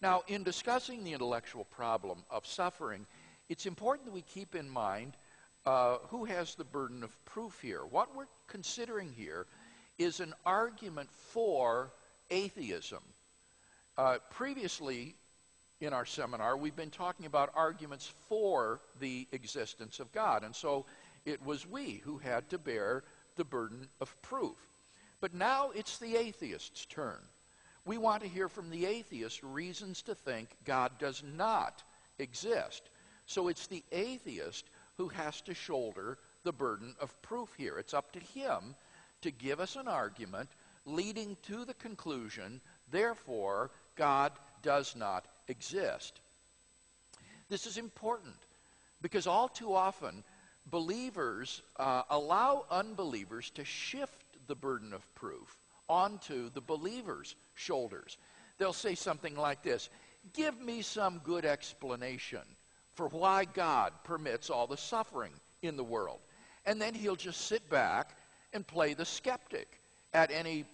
Now, in discussing the intellectual problem of suffering, it's important that we keep in mind who has the burden of proof here. What we're considering here is an argument for atheism. Previously in our seminar, we've been talking about arguments for the existence of God, and so it was we who had to bear the burden of proof. But now it's the atheist's turn. We want to hear from the atheist reasons to think God does not exist. So it's the atheist who has to shoulder the burden of proof here. It's up to him to give us an argument leading to the conclusion, therefore, God does not exist. This is important because all too often believers allow unbelievers to shift the burden of proof onto the believer's shoulders. They'll say something like this: give me some good explanation for why God permits all the suffering in the world. And then he'll just sit back and play the skeptic at any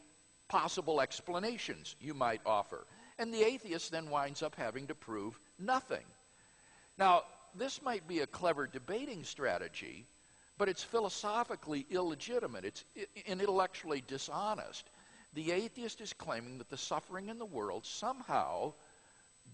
possible explanations you might offer. And the atheist then winds up having to prove nothing. Now, this might be a clever debating strategy, but it's philosophically illegitimate. It's intellectually dishonest. The atheist is claiming that the suffering in the world somehow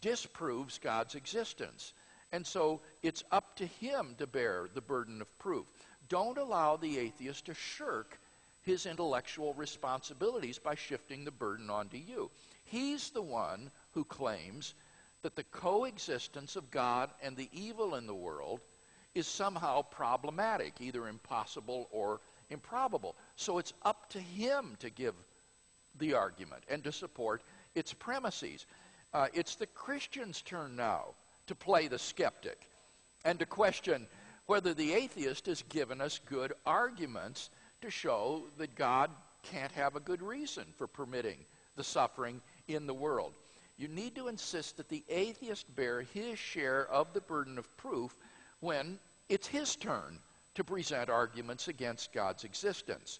disproves God's existence. And so it's up to him to bear the burden of proof. Don't allow the atheist to shirk his intellectual responsibilities by shifting the burden onto you. He's the one who claims that the coexistence of God and the evil in the world is somehow problematic, either impossible or improbable. So it's up to him to give the argument and to support its premises. It's the Christian's turn now to play the skeptic and to question whether the atheist has given us good arguments to show that God can't have a good reason for permitting the suffering in the world. You need to insist that the atheist bear his share of the burden of proof when it's his turn to present arguments against God's existence.